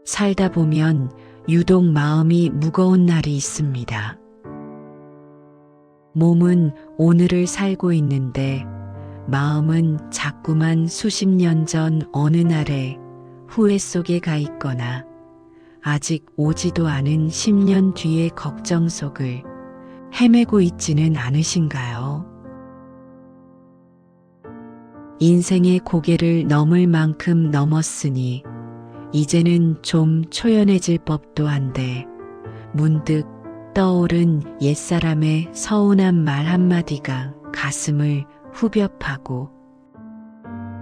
살다 보면 유독 마음이 무거운 날이 있습니다. 몸은 오늘을 살고 있는데 마음은 자꾸만 수십 년 전 어느 날의 후회 속에 가 있거나 아직 오지도 않은 10년 뒤의 걱정 속을 헤매고 있지는 않으신가요? 인생의 고개를 넘을 만큼 넘었으니 이제는 좀 초연해질 법도 한데 문득 떠오른 옛사람의 서운한 말 한마디가 가슴을 후벼 파고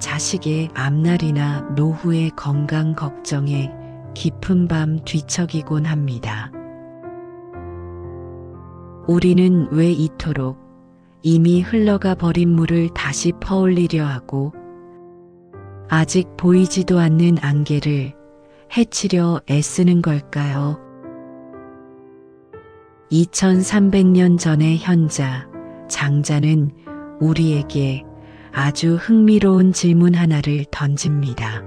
자식의 앞날이나 노후의 건강 걱정에 깊은 밤 뒤척이곤 합니다. 우리는 왜 이토록 이미 흘러가 버린 물을 다시 퍼올리려 하고 아직 보이지도 않는 안개를 헤치려 애쓰는 걸까요? 2300년 전의 현자, 장자는 우리에게 아주 흥미로운 질문 하나를 던집니다.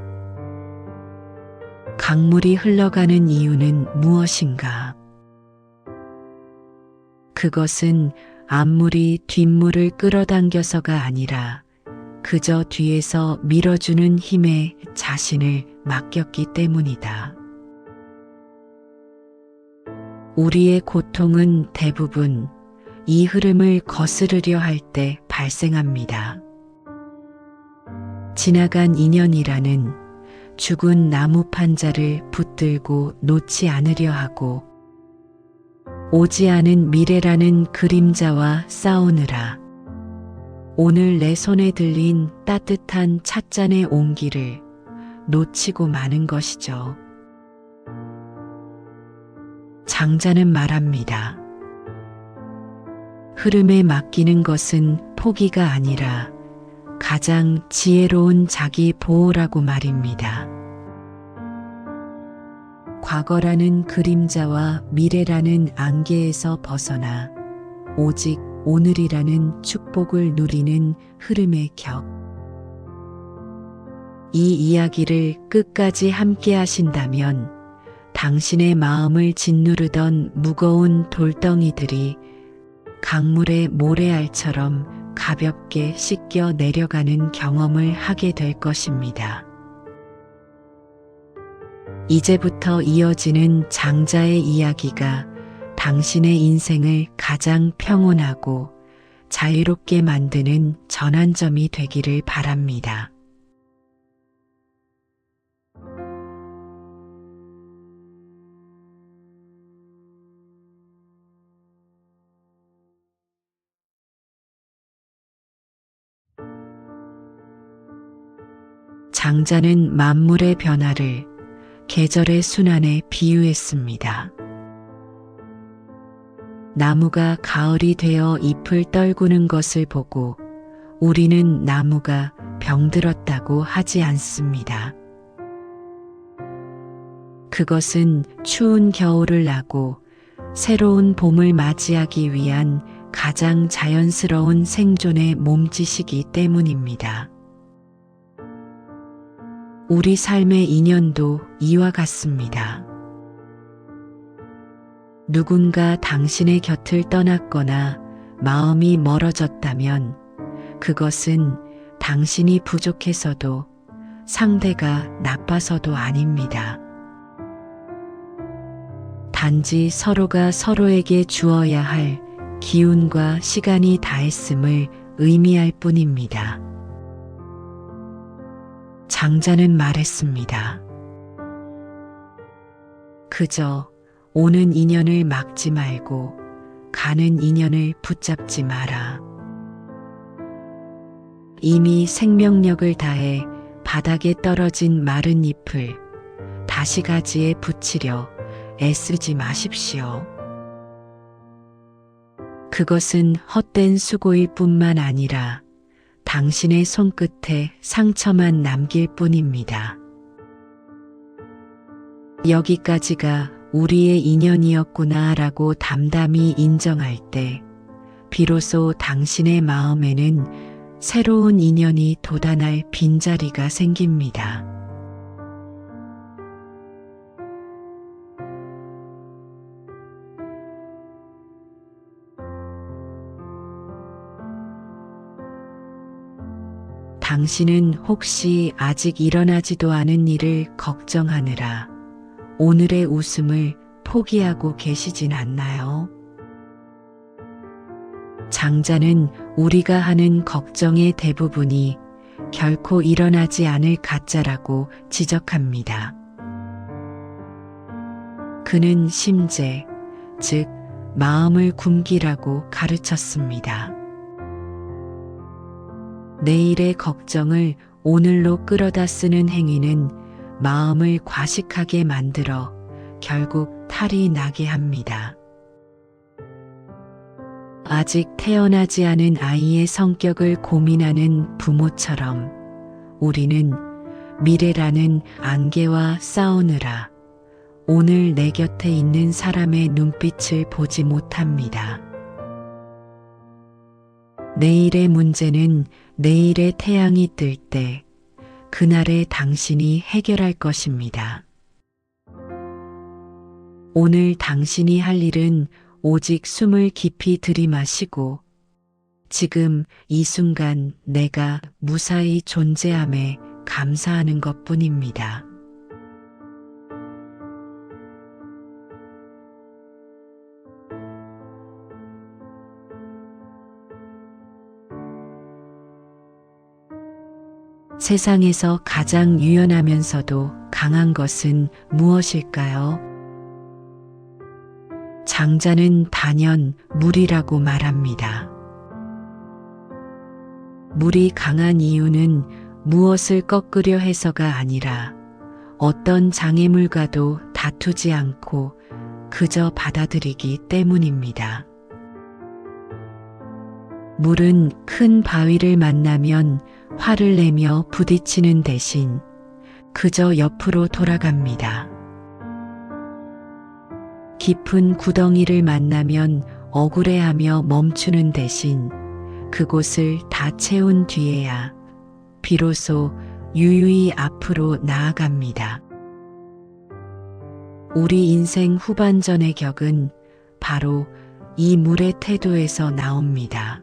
강물이 흘러가는 이유는 무엇인가? 그것은 앞물이 뒷물을 끌어당겨서가 아니라 그저 뒤에서 밀어주는 힘에 자신을 맡겼기 때문이다. 우리의 고통은 대부분 이 흐름을 거스르려 할 때 발생합니다. 지나간 인연이라는 죽은 나무 판자를 붙들고 놓지 않으려 하고 오지 않은 미래라는 그림자와 싸우느라 오늘 내 손에 들린 따뜻한 찻잔의 온기를 놓치고 마는 것이죠. 장자는 말합니다. 흐름에 맡기는 것은 포기가 아니라 가장 지혜로운 자기 보호라고 말입니다. 과거라는 그림자와 미래라는 안개에서 벗어나 오직 오늘이라는 축복을 누리는 흐름의 격. 이 이야기를 끝까지 함께 하신다면 당신의 마음을 짓누르던 무거운 돌덩이들이 강물의 모래알처럼 가볍게 씻겨 내려가는 경험을 하게 될 것입니다. 이제부터 이어지는 장자의 이야기가 당신의 인생을 가장 평온하고 자유롭게 만드는 전환점이 되기를 바랍니다. 장자는 만물의 변화를 계절의 순환에 비유했습니다. 나무가 가을이 되어 잎을 떨구는 것을 보고 우리는 나무가 병들었다고 하지 않습니다. 그것은 추운 겨울을 나고 새로운 봄을 맞이하기 위한 가장 자연스러운 생존의 몸짓이기 때문입니다. 우리 삶의 인연도 이와 같습니다. 누군가 당신의 곁을 떠났거나 마음이 멀어졌다면 그것은 당신이 부족해서도 상대가 나빠서도 아닙니다. 단지 서로가 서로에게 주어야 할 기운과 시간이 다했음을 의미할 뿐입니다. 장자는 말했습니다. 그저 오는 인연을 막지 말고 가는 인연을 붙잡지 마라. 이미 생명력을 다해 바닥에 떨어진 마른 잎을 다시 가지에 붙이려 애쓰지 마십시오. 그것은 헛된 수고일 뿐만 아니라 당신의 손끝에 상처만 남길 뿐입니다. 여기까지가 우리의 인연이었구나라고 담담히 인정할 때 비로소 당신의 마음에는 새로운 인연이 돋아날 빈자리가 생깁니다. 당신은 혹시 아직 일어나지도 않은 일을 걱정하느라 오늘의 웃음을 포기하고 계시진 않나요? 장자는 우리가 하는 걱정의 대부분이 결코 일어나지 않을 가짜라고 지적합니다. 그는 심재, 즉 마음을 굶기라고 가르쳤습니다. 내일의 걱정을 오늘로 끌어다 쓰는 행위는 마음을 과식하게 만들어 결국 탈이 나게 합니다. 아직 태어나지 않은 아이의 성격을 고민하는 부모처럼 우리는 미래라는 안개와 싸우느라 오늘 내 곁에 있는 사람의 눈빛을 보지 못합니다. 내일의 문제는 내일의 태양이 뜰 때 그날의 당신이 해결할 것입니다. 오늘 당신이 할 일은 오직 숨을 깊이 들이마시고 지금 이 순간 내가 무사히 존재함에 감사하는 것뿐입니다. 세상에서 가장 유연하면서도 강한 것은 무엇일까요? 장자는 단연 물이라고 말합니다. 물이 강한 이유는 무엇을 꺾으려 해서가 아니라 어떤 장애물과도 다투지 않고 그저 받아들이기 때문입니다. 물은 큰 바위를 만나면 화를 내며 부딪히는 대신 그저 옆으로 돌아갑니다. 깊은 구덩이를 만나면 억울해하며 멈추는 대신 그곳을 다 채운 뒤에야 비로소 유유히 앞으로 나아갑니다. 우리 인생 후반전의 격은 바로 이 물의 태도에서 나옵니다.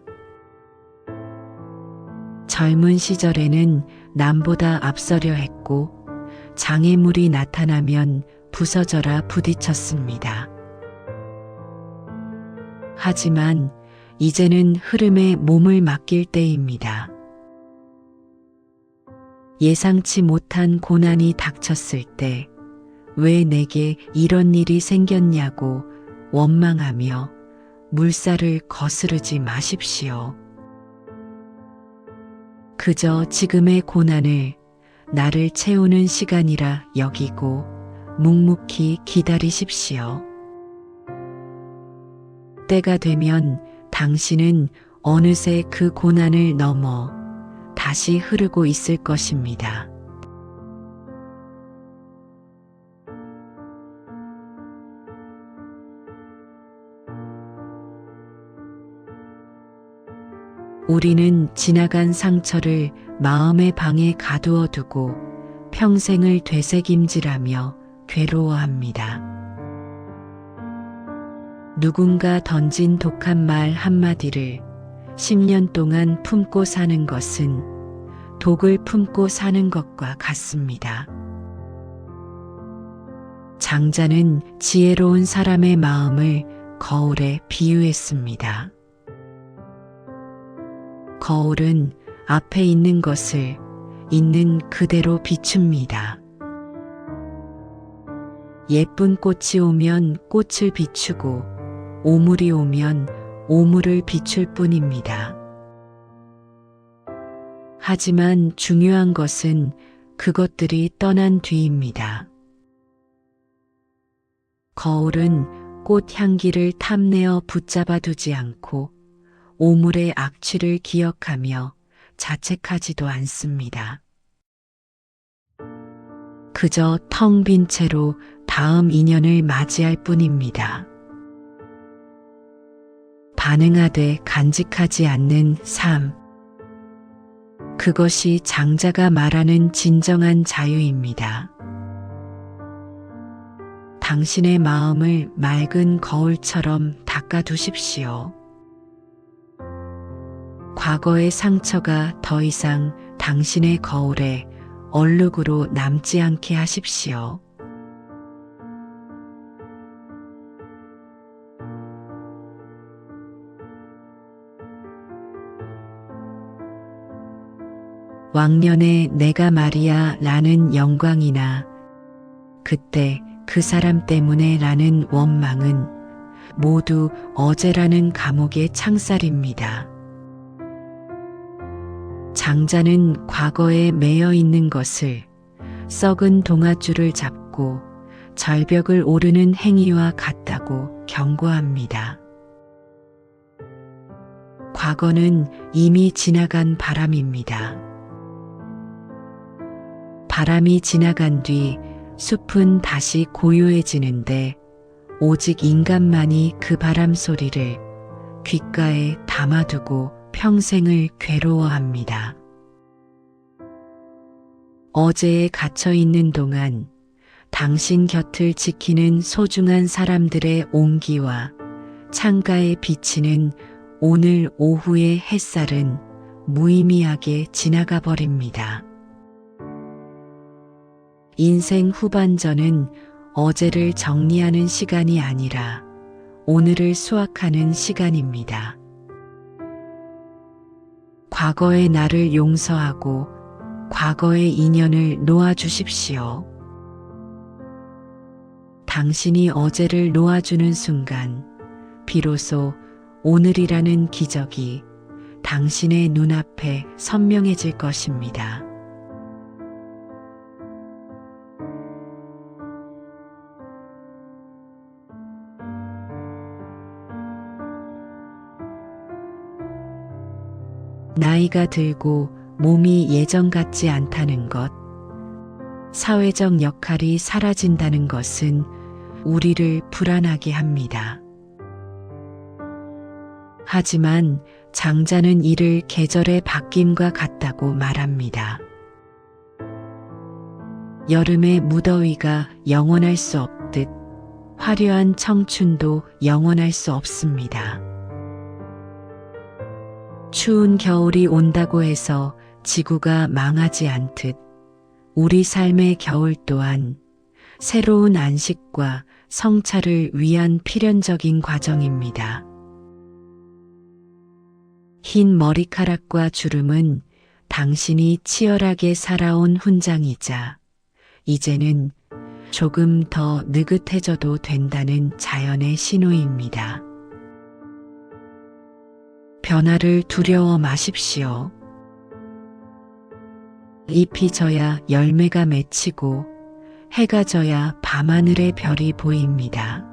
젊은 시절에는 남보다 앞서려 했고 장애물이 나타나면 부서져라 부딪혔습니다. 하지만 이제는 흐름에 몸을 맡길 때입니다. 예상치 못한 고난이 닥쳤을 때 왜 내게 이런 일이 생겼냐고 원망하며 물살을 거스르지 마십시오. 그저 지금의 고난을 나를 채우는 시간이라 여기고 묵묵히 기다리십시오. 때가 되면 당신은 어느새 그 고난을 넘어 다시 흐르고 있을 것입니다. 우리는 지나간 상처를 마음의 방에 가두어 두고 평생을 되새김질하며 괴로워합니다. 누군가 던진 독한 말 한마디를 10년 동안 품고 사는 것은 독을 품고 사는 것과 같습니다. 장자는 지혜로운 사람의 마음을 거울에 비유했습니다. 거울은 앞에 있는 것을 있는 그대로 비춥니다. 예쁜 꽃이 오면 꽃을 비추고 오물이 오면 오물을 비출 뿐입니다. 하지만 중요한 것은 그것들이 떠난 뒤입니다. 거울은 꽃 향기를 탐내어 붙잡아 두지 않고 오물의 악취를 기억하며 자책하지도 않습니다. 그저 텅 빈 채로 다음 인연을 맞이할 뿐입니다. 반응하되 간직하지 않는 삶. 그것이 장자가 말하는 진정한 자유입니다. 당신의 마음을 맑은 거울처럼 닦아두십시오. 과거의 상처가 더 이상 당신의 거울에 얼룩으로 남지 않게 하십시오. 왕년에 내가 말이야 라는 영광이나 그때 그 사람 때문에 라는 원망은 모두 어제라는 감옥의 창살입니다. 장자는 과거에 매여 있는 것을 썩은 동아줄을 잡고 절벽을 오르는 행위와 같다고 경고합니다. 과거는 이미 지나간 바람입니다. 바람이 지나간 뒤 숲은 다시 고요해지는데 오직 인간만이 그 바람 소리를 귓가에 담아두고 평생을 괴로워합니다. 어제에 갇혀 있는 동안 당신 곁을 지키는 소중한 사람들의 온기와 창가에 비치는 오늘 오후의 햇살은 무의미하게 지나가 버립니다. 인생 후반전은 어제를 정리하는 시간이 아니라 오늘을 수확하는 시간입니다. 과거의 나를 용서하고 과거의 인연을 놓아주십시오. 당신이 어제를 놓아주는 순간 비로소 오늘이라는 기적이 당신의 눈앞에 선명해질 것입니다. 나이가 들고 몸이 예전 같지 않다는 것, 사회적 역할이 사라진다는 것은 우리를 불안하게 합니다. 하지만 장자는 이를 계절의 바뀜과 같다고 말합니다. 여름의 무더위가 영원할 수 없듯 화려한 청춘도 영원할 수 없습니다. 추운 겨울이 온다고 해서 지구가 망하지 않듯 우리 삶의 겨울 또한 새로운 안식과 성찰을 위한 필연적인 과정입니다. 흰 머리카락과 주름은 당신이 치열하게 살아온 훈장이자 이제는 조금 더 느긋해져도 된다는 자연의 신호입니다. 변화를 두려워 마십시오. 잎이 져야 열매가 맺히고 해가 져야 밤하늘의 별이 보입니다.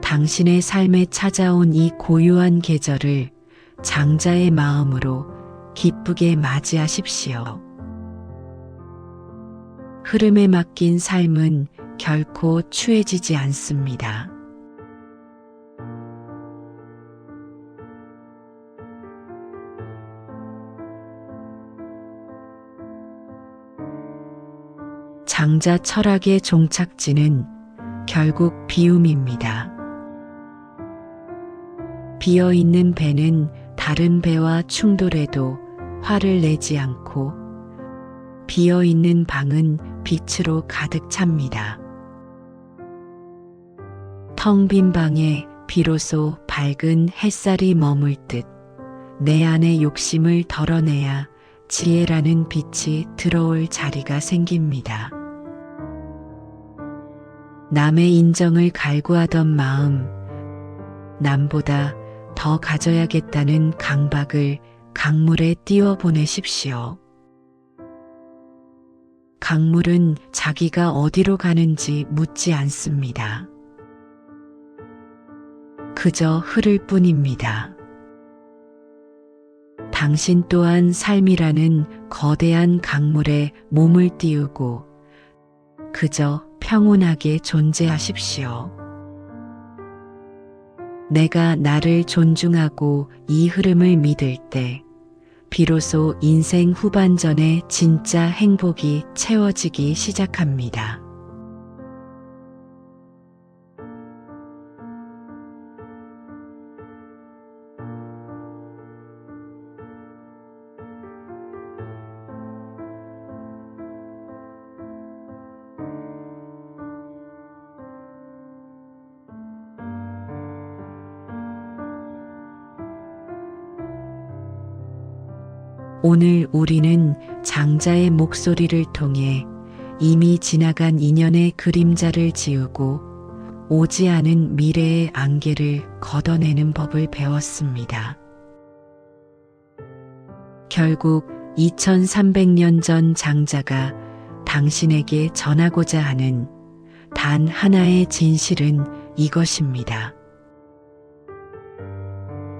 당신의 삶에 찾아온 이 고요한 계절을 장자의 마음으로 기쁘게 맞이하십시오. 흐름에 맡긴 삶은 결코 추해지지 않습니다. 장자 철학의 종착지는 결국 비움입니다. 비어있는 배는 다른 배와 충돌해도 화를 내지 않고 비어있는 방은 빛으로 가득 찹니다. 텅 빈 방에 비로소 밝은 햇살이 머물 듯 내 안의 욕심을 덜어내야 지혜라는 빛이 들어올 자리가 생깁니다. 남의 인정을 갈구하던 마음, 남보다 더 가져야겠다는 강박을 강물에 띄워 보내십시오. 강물은 자기가 어디로 가는지 묻지 않습니다. 그저 흐를 뿐입니다. 당신 또한 삶이라는 거대한 강물에 몸을 띄우고 그저 평온하게 존재하십시오. 내가 나를 존중하고 이 흐름을 믿을 때 비로소 인생 후반전의 진짜 행복이 채워지기 시작합니다. 오늘 우리는 장자의 목소리를 통해 이미 지나간 인연의 그림자를 지우고 오지 않은 미래의 안개를 걷어내는 법을 배웠습니다. 결국 2300년 전 장자가 당신에게 전하고자 하는 단 하나의 진실은 이것입니다.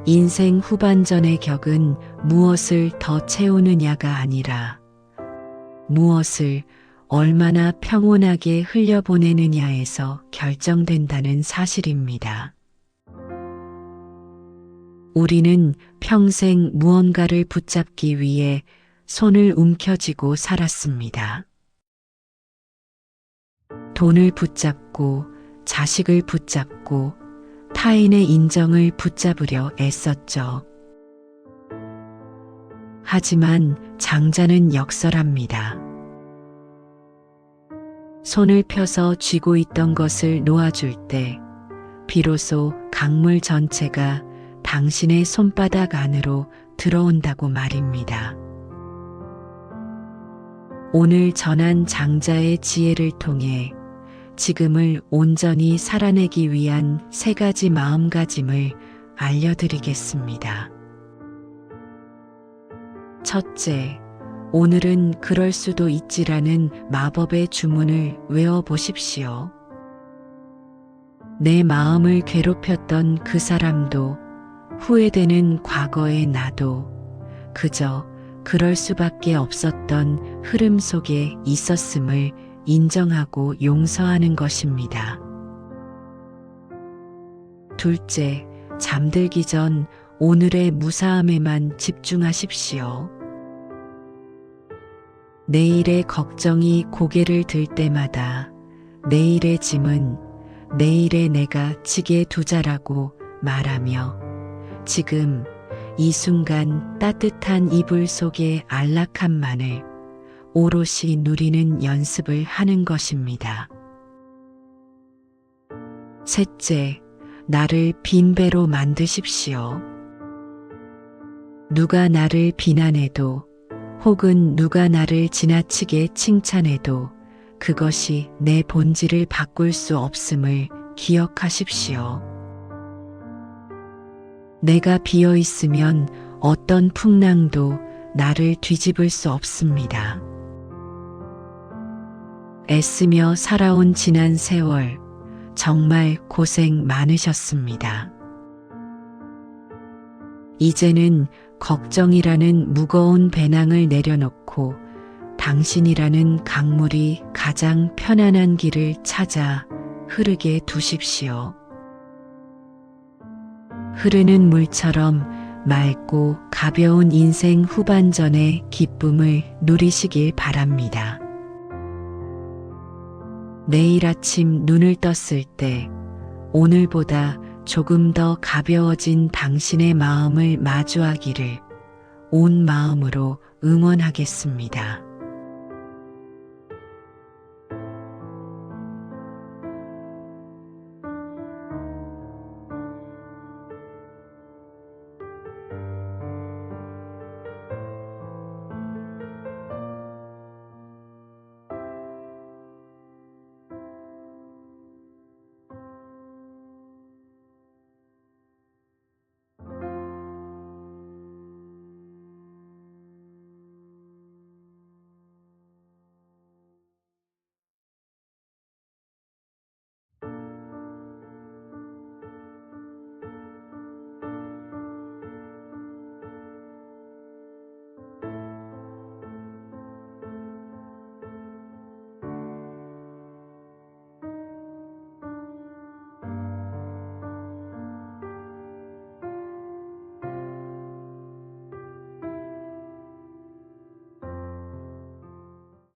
인생 후반전의 격은 무엇을 더 채우느냐가 아니라 무엇을 얼마나 평온하게 흘려보내느냐에서 결정된다는 사실입니다. 우리는 평생 무언가를 붙잡기 위해 손을 움켜쥐고 살았습니다. 돈을 붙잡고 자식을 붙잡고 타인의 인정을 붙잡으려 애썼죠. 하지만 장자는 역설합니다. 손을 펴서 쥐고 있던 것을 놓아줄 때 비로소 강물 전체가 당신의 손바닥 안으로 들어온다고 말입니다. 오늘 전한 장자의 지혜를 통해 지금을 온전히 살아내기 위한 3가지 마음가짐을 알려드리겠습니다. 첫째, 오늘은 그럴 수도 있지라는 마법의 주문을 외워보십시오. 내 마음을 괴롭혔던 그 사람도 후회되는 과거의 나도 그저 그럴 수밖에 없었던 흐름 속에 있었음을 인정하고 용서하는 것입니다. 둘째, 잠들기 전 오늘의 무사함에만 집중하십시오. 내일의 걱정이 고개를 들 때마다 내일의 짐은 내일의 내가 지게 두자라고 말하며 지금 이 순간 따뜻한 이불 속의 안락함만을 오롯이 누리는 연습을 하는 것입니다. 셋째, 나를 빈 배로 만드십시오. 누가 나를 비난해도 혹은 누가 나를 지나치게 칭찬해도 그것이 내 본질을 바꿀 수 없음을 기억하십시오. 내가 비어 있으면 어떤 풍랑도 나를 뒤집을 수 없습니다. 애쓰며 살아온 지난 세월, 정말 고생 많으셨습니다. 이제는 걱정이라는 무거운 배낭을 내려놓고 당신이라는 강물이 가장 편안한 길을 찾아 흐르게 두십시오. 흐르는 물처럼 맑고 가벼운 인생 후반전의 기쁨을 누리시길 바랍니다. 내일 아침 눈을 떴을 때 오늘보다 조금 더 가벼워진 당신의 마음을 마주하기를 온 마음으로 응원하겠습니다.